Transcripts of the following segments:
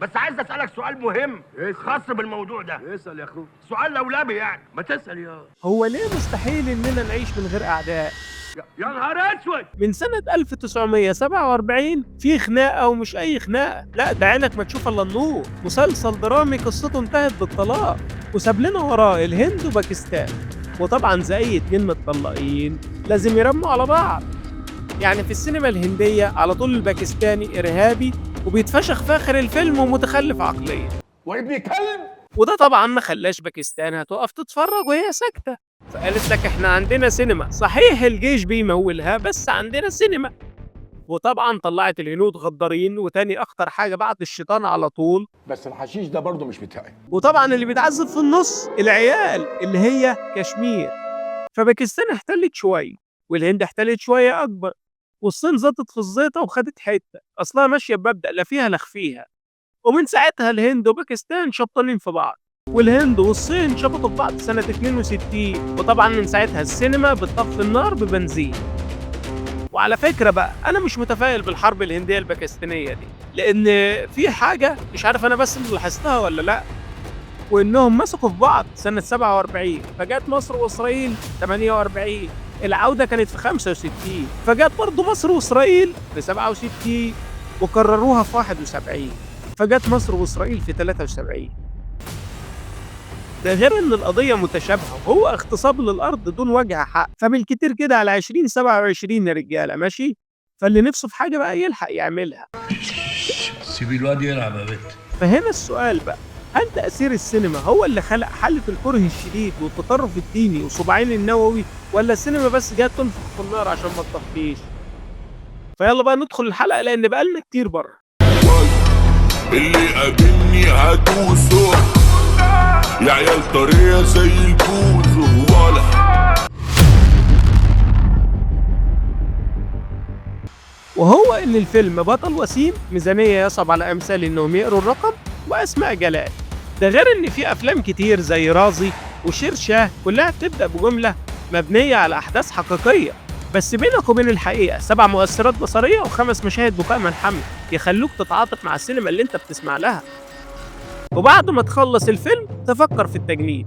بس عايز اسالك سؤال مهم خاص بالموضوع ده. اسال يا اخويا. سؤال لولبي يعني. ما تسال يا هو ليه مستحيل إننا نعيش من غير أعداء؟ يا نهار اسود. من سنة 1947 في خناقة، ومش أي خناقة، لا ده عينك ما تشوف إلا النور، مسلسل درامي قصته انتهت بالطلاق وساب لنا وراه الهند وباكستان، وطبعا زي أي اتنين متطلقين لازم يرموا على بعض. يعني في السينما الهندية على طول الباكستاني إرهابي وبيتفشخ في آخر الفيلم ومتخلف عقليا، وابن كلب. وده طبعا ما خلاش باكستان هتقف تتفرج وهي ساكتة، فقالت لك احنا عندنا سينما، صحيح الجيش بيمولها بس عندنا سينما. وطبعا طلعت الهنود غدارين، وتاني اخطر حاجة بعد الشيطان على طول، بس الحشيش ده برضه مش بتاعي. وطبعا اللي بيتعذب في النص العيال اللي هي كشمير. فباكستان احتلت شوية، والهند احتلت شوية أكبر، والصين زطت في الزيطة وخدت حتة، أصلها ماشية بمبدأ لا فيها لا خفيها. ومن ساعتها الهند وباكستان شبطانين في بعض، والهند والصين شبطوا في بعض سنة 62، وطبعا من ساعتها السينما بتطفي النار ببنزين. وعلى فكرة بقى أنا مش متفائل بالحرب الهندية الباكستانية دي، لأن في حاجة مش عارف أنا بس اللي لاحظتها ولا لأ، وإنهم مسكوا في بعض سنة 47، فجت مصر وإسرائيل 48، العودة كانت في 65، فجت برضه مصر وإسرائيل في 67، وكرروها في 71، فجت مصر وإسرائيل في 73. ده غير إن القضية متشابهة، وهو اغتصاب للأرض دون وجه حق، فبالكتير كده على 2027 يا رجالة ماشي، فاللي نفسه في حاجة بقى يلحق يعملها. سيبي الواد يلعب يا بنت. فهنا السؤال بقى، هل تأثير السينما هو اللي خلق حالة الكره الشديد والتطرف الديني وصباعين النووي، ولا السينما بس جت تنفخ في النار عشان ما تطفيش؟ فيلا بقى ندخل الحلقة لأن بقالنا كتير بره. اللي قابلني هدوسه يا عيال طرية زي البوز ولا. وهو إن الفيلم بطل وسيم، ميزانية يصعب على أمثال إنهم يقروا الرقم، وأسماء جلال. ده غير إن في أفلام كتير زي رازي وشير شاه كلها بتبدأ بجملة مبنية على أحداث حقيقية، بس بينك وبين الحقيقة 7 مؤثرات بصرية و5 مشاهد بكاء ملحمي يخلوك تتعاطف مع السينما اللي أنت بتسمع لها، وبعد ما تخلص الفيلم تفكر في التجنيد.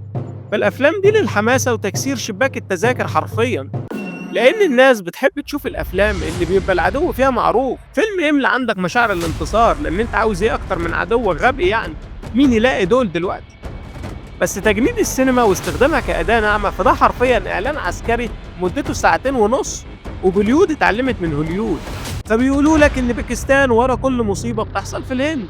فالأفلام دي للحماسة وتكسير شباك التذاكر حرفياً، لأن الناس بتحب تشوف الأفلام اللي بيبقى العدو فيها معروف، فيلم يملى عندك مشاعر الانتصار، لأن أنت عاوز إيه أكتر من عدو غبي يعني؟ مين يلاقي دول دلوقتي؟ بس تجنيد السينما واستخدامها كأداة ناعمة فده حرفياً إعلان عسكري مدته 2.5 ساعة، وبوليود اتعلمت من هوليود، فبيقولوا لك إن باكستان ورا كل مصيبة بتحصل في الهند،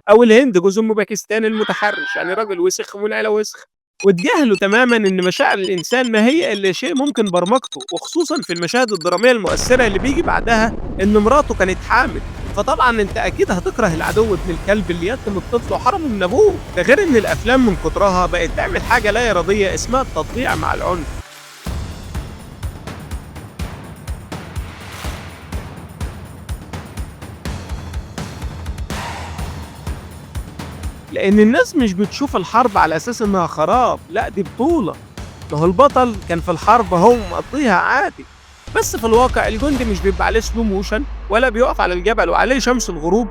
أو الهند جزء من باكستان المتحرش، يعني راجل وسخ والعيلة وسخ، وتجاهلوا تماما ان مشاعر الانسان ما هي الا شيء ممكن برمجته، وخصوصا في المشاهد الدراميه المؤثره اللي بيجي بعدها ان مراته كانت حامل، فطبعا انت اكيد هتكره العدو ابن الكلب اللي يتم الطفل وحرمه من ابوه. ده غير ان الافلام من كترها بقت تعمل حاجه لا اراديه اسمها التطبيع مع العنف، لأن الناس مش بتشوف الحرب على أساس إنها خراب، لأ دي بطولة. ما هو البطل كان في الحرب هو مقضيها عادي، بس في الواقع الجندي مش بيبقى عليه سلو موشن ولا بيقف على الجبل وعليه شمس الغروب.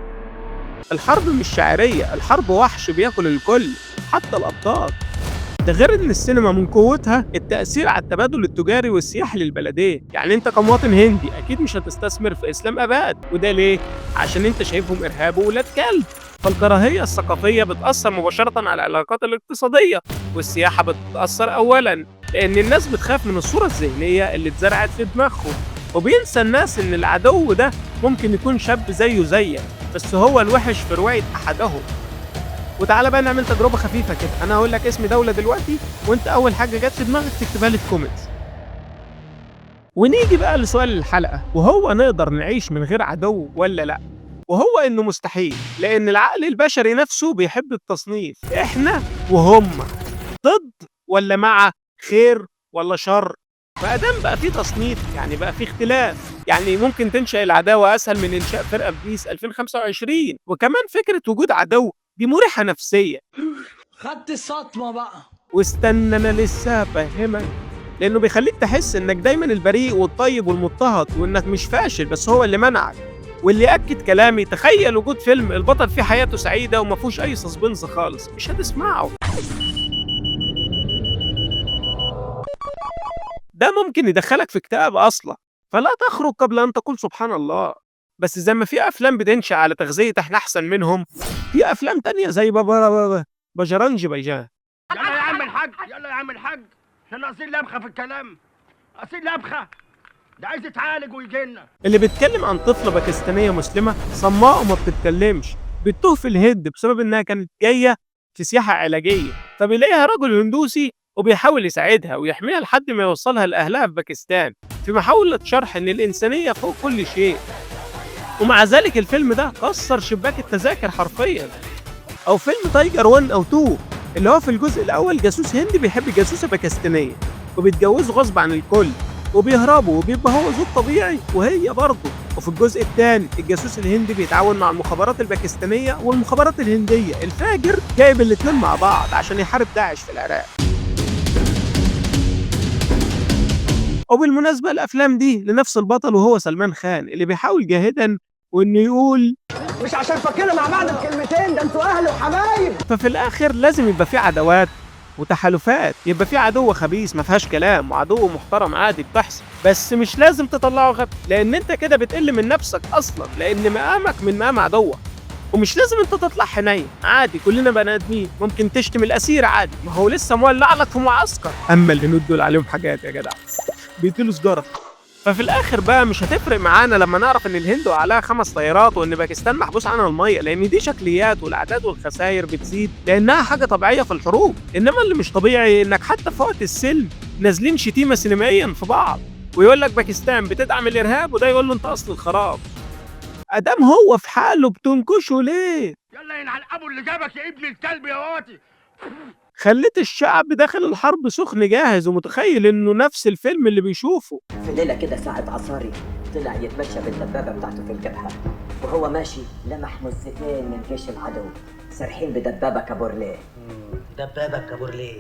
الحرب مش شاعرية، الحرب وحش بياكل الكل حتى الأبطال. ده غير إن السينما من قوتها التأثير على التبادل التجاري والسياحي للبلدين، يعني أنت كمواطن هندي أكيد مش هتستثمر في إسلام أباد، وده ليه؟ عشان أنت شايفهم إرهاب وولاد كلب. فالكراهية الثقافية بتأثر مباشرة على العلاقات الاقتصادية، والسياحة بتتأثر أولاً لأن الناس بتخاف من الصورة الذهنية اللي اتزرعت في دماغهم، وبينسى الناس إن العدو ده ممكن يكون شاب زيه زيك، بس هو الوحش في رواية أحدهم. وتعالى بقى نعمل تجربة خفيفة كده، أنا هقول لك اسم دولة دلوقتي وأنت أول حاجة جت في دماغك تكتبها لي في كومنتس. ونيجي بقى لسؤال الحلقة، وهو نقدر نعيش من غير عدو ولا لأ؟ وهو إنه مستحيل، لأن العقل البشري نفسه بيحب التصنيف، إحنا وهم، ضد ولا مع، خير ولا شر. فأدام بقى في تصنيف يعني بقى في اختلاف، يعني ممكن تنشأ العداوة أسهل من إنشاء فرقة في بيس 2025، وكمان فكرة وجود عدو دي مريحة نفسيا. خدت الصدمة بقى. واستنى أنا لسه أفهمك، لأنه بيخليك تحس إنك دايما البريء والطيب والمضطهد، وإنك مش فاشل بس هو اللي منعك. واللي أكد كلامي، تخيل وجود فيلم البطل فيه حياته سعيدة وما فيهوش أي سسبنس خالص، مش هتسمعه. ده ممكن يدخلك في اكتئاب أصلا، فلا تخرج قبل أن تقول سبحان الله. بس زي ما في أفلام بتنشأ على تغذية إحنا أحسن منهم، في أفلام تانية زي بجرانج بيجان. يلا يا عم الحاج، يلا يا عم الحاج، احنا ناقصين لبخه في الكلام، ناقصين لبخه، ده عايز يتعالج ويجينا. اللي بيتكلم عن طفلة باكستانية مسلمة صماء وما بتتكلمش، بتتوه في الهند بسبب إنها كانت جاية في سياحة علاجية، فبيلاقيها رجل هندوسي وبيحاول يساعدها ويحميها لحد ما يوصلها لأهلها في باكستان، في محاولة شرح إن الإنسانية فوق كل شيء. ومع ذلك الفيلم ده كسر شباك التذاكر حرفيا. أو فيلم تايجر 1 أو 2، اللي هو في الجزء الأول جاسوس هندي بيحب جاسوسة باكستانية وبيتجوزوا غصب عن الكل وبيهربوا وبيبقى هو زوج طبيعي وهي برضه. وفي الجزء الثاني الجاسوس الهندي بيتعاون مع المخابرات الباكستانية والمخابرات الهندية، الفاجر جايب الاتنين مع بعض عشان يحارب داعش في العراق. وبالمناسبة الأفلام دي لنفس البطل وهو سلمان خان، اللي بيحاول جاهدا وإنه يقول مش عشان فكرنا مع بعض بكلمتين، ده انتوا اهل وحبايب. ففي الآخر لازم يبقى في عداوات وتحالفات، يبقى في عدو خبيث ما فيهاش كلام وعدو محترم عادي بتحصل، بس مش لازم تطلعه غبي، لأن أنت كده بتقل من نفسك أصلا، لأن مقامك من مقام عدوك. ومش لازم أنت تطلع حنين، عادي كلنا بني آدمين، ممكن تشتم الأسير عادي، ما هو لسه مولع لك في معسكر. أما الهنود دول عليهم حاجات يا جدع، بيقتلوا سجارة. ففي الاخر بقى مش هتفرق معانا لما نعرف ان الهند عليها 5 طيارات وان باكستان محبوس عنها الميه، لان دي شكليات والاعداد والخسائر بتزيد لانها حاجه طبيعيه في الحروب. انما اللي مش طبيعي انك حتى في وقت السلم نازلين شتيمه سينمائيا في بعض، ويقول لك باكستان بتدعم الارهاب وده يقول له انت اصل الخراب. ادام هو في حاله بتنكشه ليه؟ يلا ينعل ابو اللي جابك يا ابن الكلب يا واطي. خليت الشعب داخل الحرب سخن جاهز ومتخيل انه نفس الفيلم اللي بيشوفه. في ليلة كده ساعة عصاري طلع يتمشى بالدبابة بتاعته في الجبهة، وهو ماشي لمح مزتين من جيش العدو سارحين بدبابة كابورليه. دبابة كابورليه